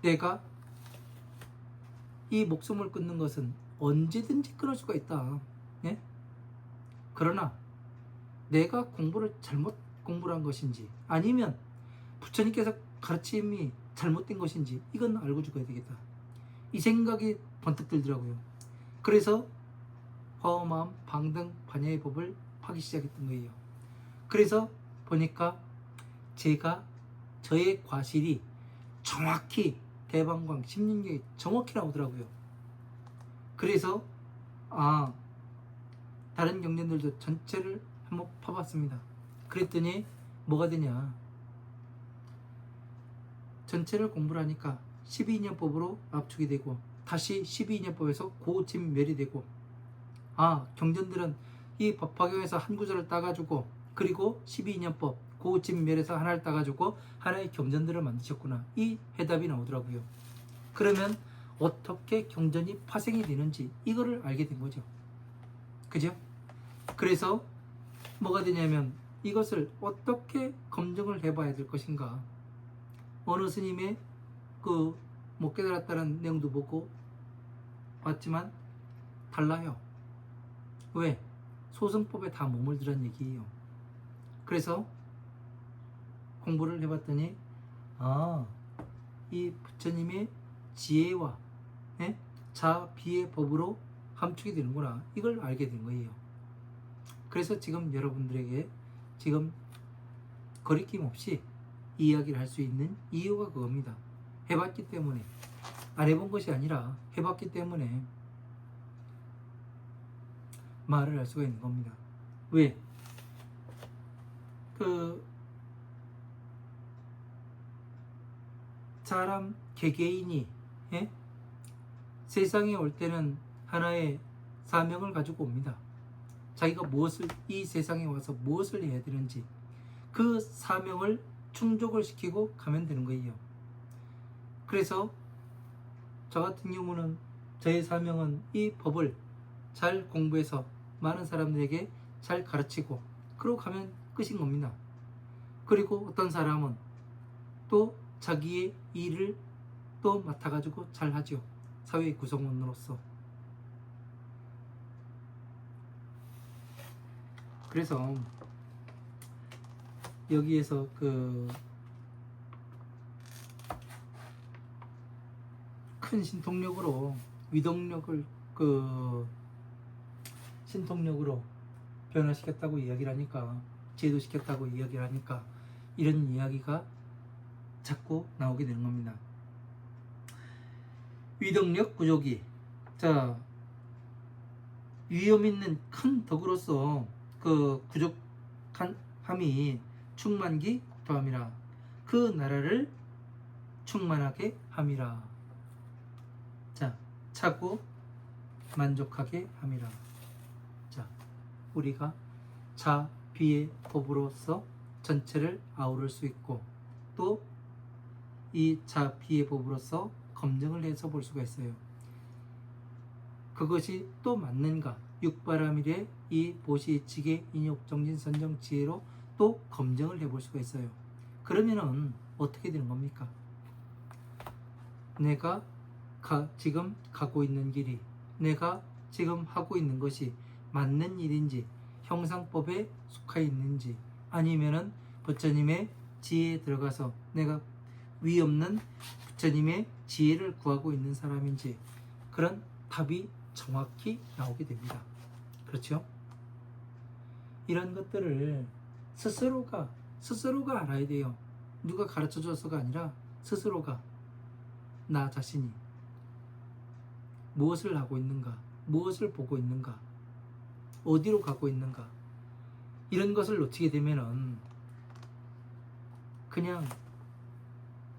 S1: 내가 이 목숨을 끊는 것은 언제든지 끊을 수가 있다. 예? 그러나 내가 공부를 잘못 공부를 한 것인지, 아니면 부처님께서 가르침이 잘못된 것인지, 이건 알고 죽어야 되겠다, 이 생각이 번뜩 들더라고요. 그래서 화엄마음 방등 반야의 법을 하기 시작했던 거예요. 그래서 보니까 제가 저의 과실이 정확히 대방광 16력이 정확히 나오더라고요. 그래서 다른 경전들도 전체를 한번 파봤습니다. 그랬더니 뭐가 되냐, 전체를 공부를 하니까 12인연법으로 압축이 되고, 다시 12인연법에서 고침멸이 되고, 경전들은 이 법화경에서 한 구절을 따가지고, 그리고 12인연법 고침멸에서 하나를 따가지고 하나의 경전들을 만드셨구나, 이 해답이 나오더라고요. 그러면 어떻게 경전이 파생이 되는지 이거를 알게 된 거죠. 그죠? 그래서 뭐가 되냐면, 이것을 어떻게 검증을 해봐야 될 것인가, 어느 스님의 못 깨달았다는 내용도 보고 봤지만 달라요. 왜? 소승법에 다 머물드란 얘기예요. 그래서 공부를 해봤더니 이 부처님의 지혜와 자비의 법으로 함축이 되는구나, 이걸 알게 된 거예요. 그래서 지금 여러분들에게 지금 거리낌 없이 이야기를 할 수 있는 이유가 그겁니다. 해봤기 때문에, 안 해본 것이 아니라 해봤기 때문에 말을 할 수가 있는 겁니다. 왜? 사람 개개인이 세상에 올 때는 하나의 사명을 가지고 옵니다. 자기가 이 세상에 와서 무엇을 해야 되는지 그 사명을 충족을 시키고 가면 되는 거예요. 그래서 저 같은 경우는 저의 사명은 이 법을 잘 공부해서 많은 사람들에게 잘 가르치고 그러고 가면 끝인 겁니다. 그리고 어떤 사람은 또 자기의 일을 또 맡아가지고 잘 하죠. 사회의 구성원으로서. 그래서 여기에서 큰 신통력으로, 위동력을 신통력으로 변화시켰다고 이야기를 하니까, 제도시켰다고 이야기를 하니까 이런 이야기가 자꾸 나오게 되는 겁니다. 위동력 부족이, 위험 있는 큰 덕으로서 부족함이 충만기 더함이라, 그 나라를 충만하게 함이라. 차고 만족하게 함이라. 우리가 자비의 법으로서 전체를 아우를 수 있고, 또 이 자비의 법으로서 검증을 해서 볼 수가 있어요. 그것이 또 맞는가, 육바라밀의 이 보시지계 인욕정진 선정 지혜로 또 검증을 해볼 수가 있어요. 그러면은 어떻게 되는 겁니까? 내가 지금 가고 있는 길이, 내가 지금 하고 있는 것이 맞는 일인지, 형상법에 속해 있는지, 아니면은 부처님의 지혜에 들어가서 내가 위 없는 부처님의 지혜를 구하고 있는 사람인지, 그런 답이 정확히 나오게 됩니다. 그렇죠? 이런 것들을 스스로가 알아야 돼요. 누가 가르쳐줘서가 아니라 스스로가. 나 자신이 무엇을 하고 있는가, 무엇을 보고 있는가, 어디로 가고 있는가, 이런 것을 놓치게 되면은 그냥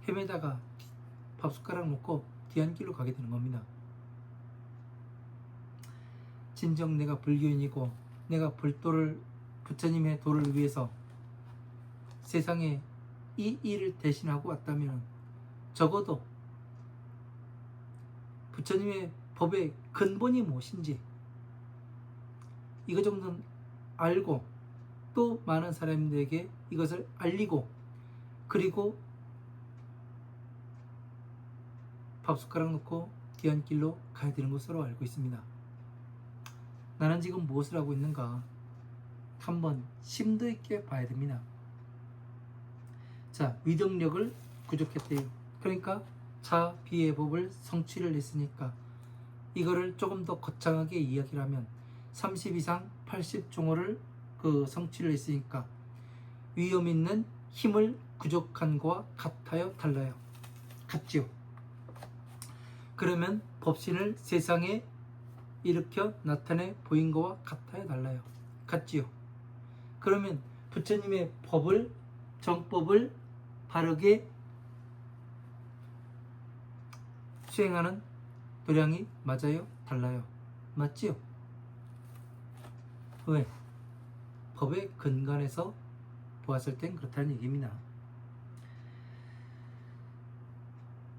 S1: 헤매다가 밥숟가락 놓고 뒤안길로 가게 되는 겁니다. 진정 내가 불교인이고 내가 부처님의 도를 위해서 세상에 이 일을 대신하고 왔다면 적어도 부처님의 법의 근본이 무엇인지 이거 정도는 알고 또 많은 사람들에게 이것을 알리고 그리고 밥숟가락 놓고 뒤안길로 가야 되는 것으로 알고 있습니다. 나는 지금 무엇을 하고 있는가 한번 심도 있게 봐야 됩니다. 자, 위덕력을 부족했대요. 그러니까 자비의 법을 성취를 했으니까 이거를 조금 더 거창하게 이야기를 하면 30 이상 80종호를 성취를 했으니까 위험 있는 힘을 부족한 거와 같아요, 달라요? 같지요. 그러면 법신을 세상에 일으켜 나타내 보인 거와 같아요, 달라요? 같지요. 그러면 부처님의 법을, 정법을 바르게 수행하는 도량이 맞아요, 달라요? 맞지요? 왜? 법의 근간에서 보았을 땐 그렇다는 얘기입니다.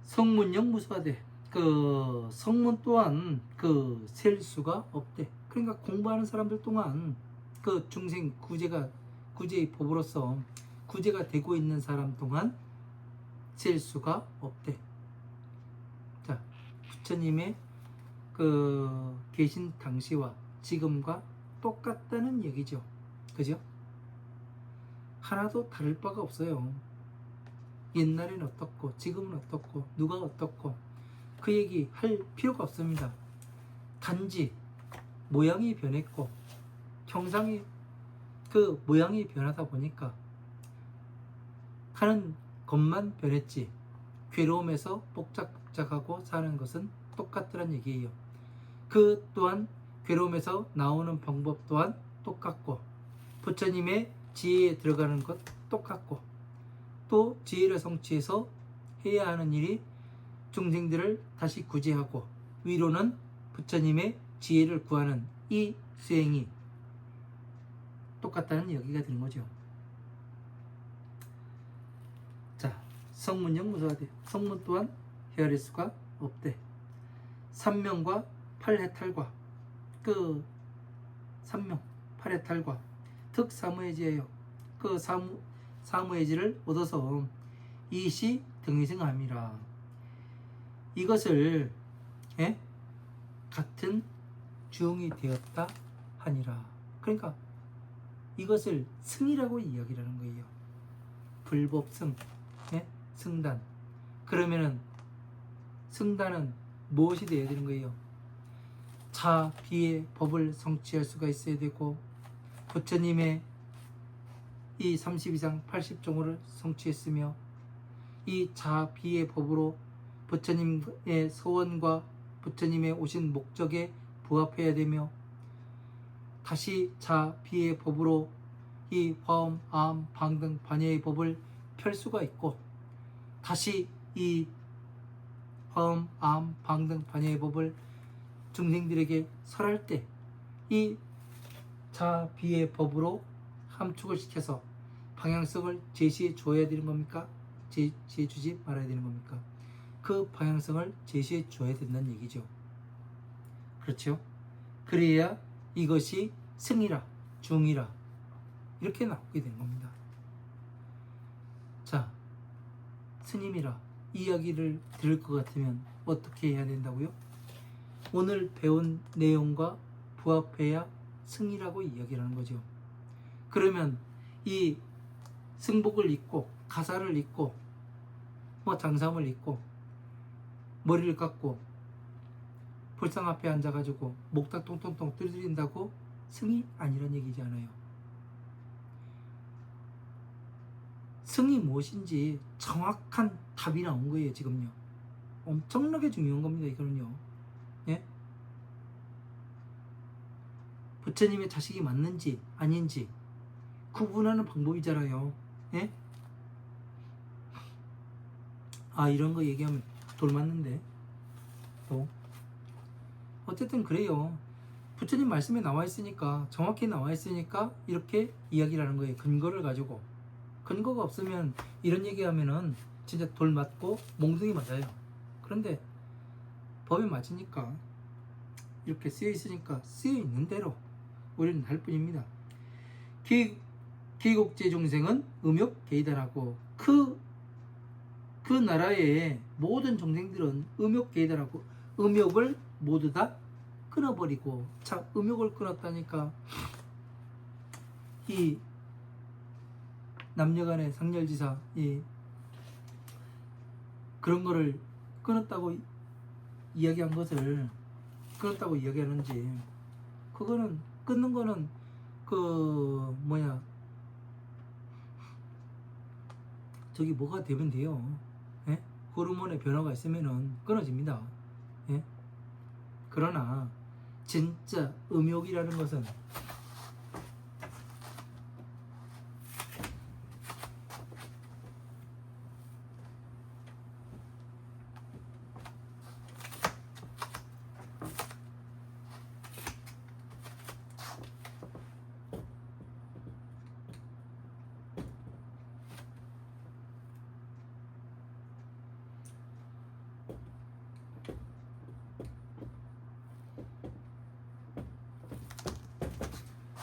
S1: 성문역 무수하되 성문 또한 셀 수가 없대. 그러니까 공부하는 사람들 동안 중생 구제의 법으로서 구제가 되고 있는 사람 동안 셀 수가 없대. 자, 부처님의 계신 당시와 지금과 똑같다는 얘기죠. 그죠? 하나도 다를 바가 없어요. 옛날엔 어떻고 지금은 어떻고 누가 어떻고 그 얘기 할 필요가 없습니다. 단지 모양이 변했고 형상이 모양이 변하다 보니까 하는 것만 변했지 괴로움에서 복작복작하고 사는 것은 똑같더란 얘기예요. 그 또한 괴로움에서 나오는 방법 또한 똑같고 부처님의 지혜에 들어가는 것 똑같고 또 지혜를 성취해서 해야 하는 일이 중생들을 다시 구제하고 위로는 부처님의 지혜를 구하는 이 수행이 똑같다는 얘기가 되는 거죠. 자, 성문역 무수하되 성문 또한 헤아릴 수가 없대. 삼명과 팔해탈과 삼명 팔해탈과 특사무해지예요. 사무해지를 얻어서 이시 등위승함이라. 이것을 같은 주용이 되었다 하니라. 그러니까 이것을 승이라고 이야기를 하는 거예요. 불법승, 승단. 그러면은 승단은 무엇이 되어야 되는 거예요? 자비의 법을 성취할 수가 있어야 되고 부처님의 이 30 이상 80종호를 성취했으며 이 자비의 법으로 부처님의 서원과 부처님의 오신 목적에 부합해야 되며 다시 자비의 법으로 이 화엄, 아함, 방등, 반야의 법을 펼 수가 있고 다시 이 화엄, 아함, 방등, 반야의 법을 중생들에게 설할 때 이 자비의 법으로 함축을 시켜서 방향성을 제시해 줘야 되는 겁니까? 제시해 주지 말아야 되는 겁니까? 그 방향성을 제시해 줘야 된다는 얘기죠. 그렇죠? 그래야 이것이 승이라, 중이라 이렇게 나오게 되는 겁니다. 자, 스님이라 이야기를 들을 것 같으면 어떻게 해야 된다고요? 오늘 배운 내용과 부합해야 승이라고 이야기를 하는 거죠. 그러면 이 승복을 입고 가사를 입고 장삼을 입고 머리를 깎고 불상 앞에 앉아가지고 목탁 통통통 두드린다고 승이 아니란 얘기잖아요. 승이 무엇인지 정확한 답이 나온 거예요, 지금요. 엄청나게 중요한 겁니다. 이거는요. 예? 부처님의 자식이 맞는지 아닌지 구분하는 방법이잖아요. 예? 아, 이런 거 얘기하면 돌 맞는데. 또 어쨌든 그래요. 부처님 말씀에 나와 있으니까, 정확히 나와 있으니까 이렇게 이야기를 하는 거예요. 근거를 가지고. 근거가 없으면 이런 얘기하면은 진짜 돌 맞고 몽둥이 맞아요. 그런데 법에 맞으니까, 이렇게 쓰여 있으니까 쓰여 있는 대로 우리는 할 뿐입니다. 기국제 중생은 음욕 계이다라고, 그 나라의 모든 중생들은 음욕 계이다라고, 음욕을 모두 다 끊어버리고. 자, 음욕을 끊었다니까 이 남녀간의 상렬지사, 이 그런 거를 끊었다고 이야기한 것을 끊었다고 이야기하는지, 그거는 끊는 거는 그 뭐냐, 저기 뭐가 되면 돼요. 예? 호르몬의 변화가 있으면은 끊어집니다. 예? 그러나 진짜 음욕이라는 것은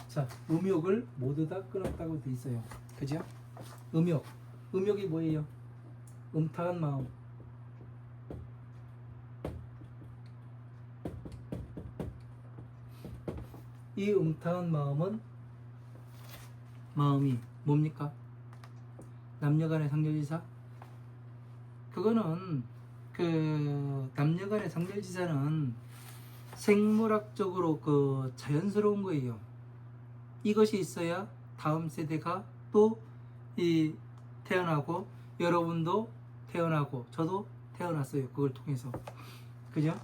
S1: 자, 음욕을 모두 다 끊었다고 돼 있어요. 그죠? 음욕이 뭐예요? 음탕한 마음. 이 음탕한 마음이 뭡니까? 남녀간의 상렬지사? 그거는 그 남녀간의 상렬지사는 생물학적으로 그 자연스러운 거예요. 이것이 있어야 다음 세대가 또 이 태어나고, 여러분도 태어나고, 저도 태어났어요. 그걸 통해서. 그죠?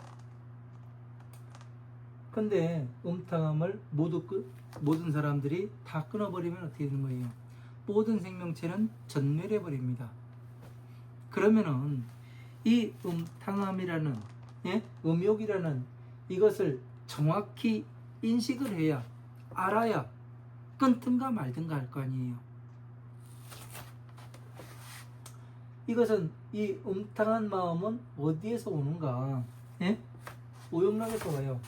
S1: 근데 음탕함을 모든 사람들이 다 끊어버리면 어떻게 되는 거예요? 모든 생명체는 전멸해 버립니다. 그러면은 이 음탕함이라는, 예? 음욕이라는 이것을 정확히 인식을 해야, 알아야 끊든가 말든가 할 거 아니에요. 이것은, 이 음탕한 마음은 어디에서 오는가? 예? 오용락에서 와요.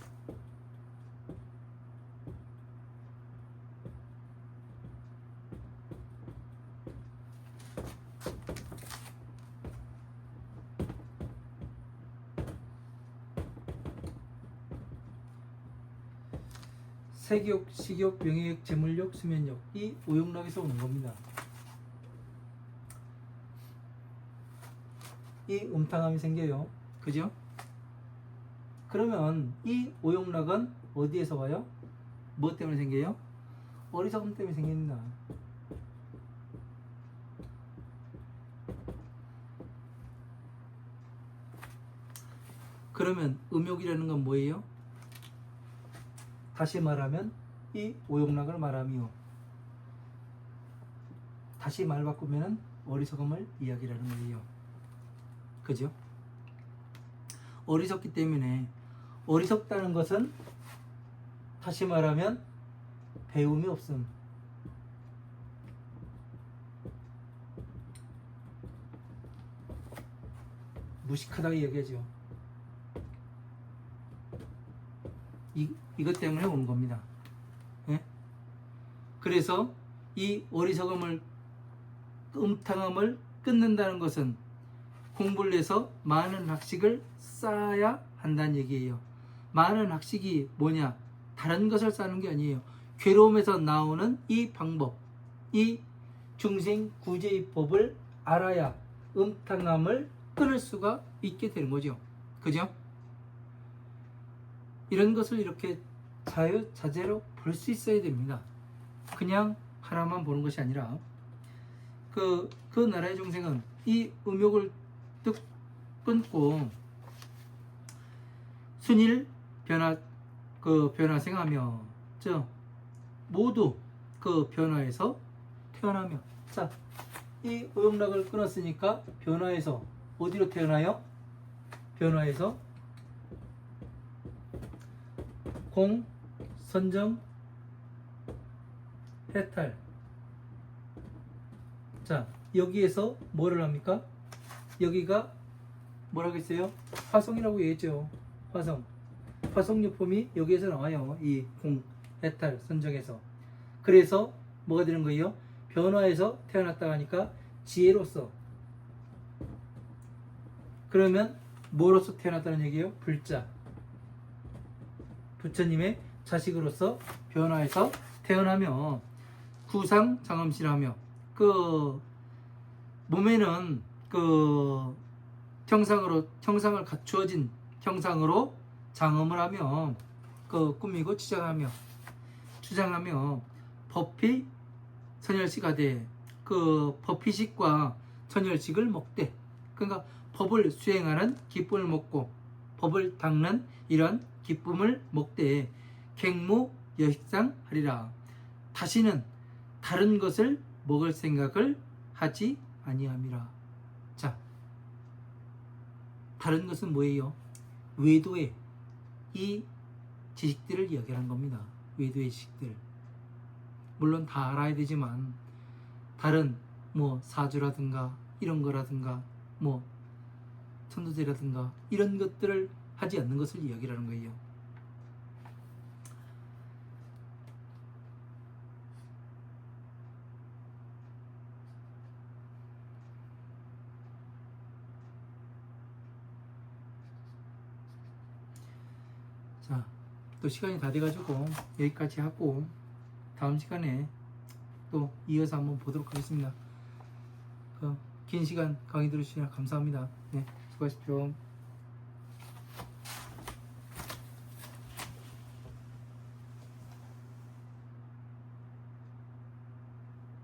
S1: 색욕, 식욕, 명예욕, 재물욕, 수면욕, 이 오용락에서 오는 겁니다. 이 음탕함이 생겨요. 그죠? 그러면 이 오용락은 어디에서 와요? 뭐 때문에 생겨요? 어리석음 때문에 생깁니다. 그러면 음욕이라는 건 뭐예요? 다시 말하면 이 오용락을 말하며, 다시 말 바꾸면 어리석음을 이야기하는 거예요. 그죠? 어리석기 때문에, 어리석다는 것은 다시 말하면 배움이 없음. 무식하다고 이야기하죠. 이것 때문에 오는 겁니다. 예? 그래서 이 어리석음을, 음탕함을 끊는다는 것은 공부를 해서 많은 학식을 쌓아야 한다는 얘기예요. 많은 학식이 뭐냐? 다른 것을 쌓는 게 아니에요. 괴로움에서 나오는 이 방법, 이 중생 구제의 법을 알아야 음탕함을 끊을 수가 있게 되는 거죠. 그죠? 이런 것을 이렇게 자유자재로 볼 수 있어야 됩니다. 그냥 하나만 보는 것이 아니라, 그 나라의 중생은 이 음욕을 끊고 순일 변화 그 변화생하며 저 모두 그 변화에서 태어나며. 자, 이 오용락을 끊었으니까 변화에서 어디로 태어나요? 변화에서 공, 선정, 해탈. 자, 여기에서 뭐를 합니까? 여기가 뭐라겠어요? 화성이라고 얘기했죠. 화성. 화성유품이 여기에서 나와요. 이 공, 해탈, 선정에서. 그래서 뭐가 되는 거예요? 변화에서 태어났다 하니까 지혜로서. 그러면 뭐로서 태어났다는 얘기예요? 불자. 부처님의 자식으로서 변화해서 태어나며 구상장엄실하며 그 몸에는 그 형상을 갖추어진 형상으로 장엄을 하며 그 꾸미고 주장하며 법피 선열식하되 그 법피식과 선열식을 먹되. 그러니까 법을 수행하는 기쁨을 먹고 법을 닦는 이런 기쁨을 먹되 객무 여식상 하리라. 다시는 다른 것을 먹을 생각을 하지 아니함이라. 자, 다른 것은 뭐예요? 외도의 이 지식들을 이야기하는 겁니다. 외도의 지식들. 물론 다 알아야 되지만 다른 뭐 사주라든가 이런 거라든가 뭐 천도제라든가 이런 것들을 하지 않는 것을 이야기하는 거예요. 자, 또 시간이 다 돼가지고 여기까지 하고 다음 시간에 또 이어서 한번 보도록 하겠습니다. 긴 시간 강의 들어주시면 감사합니다. 네, 수고하십시오.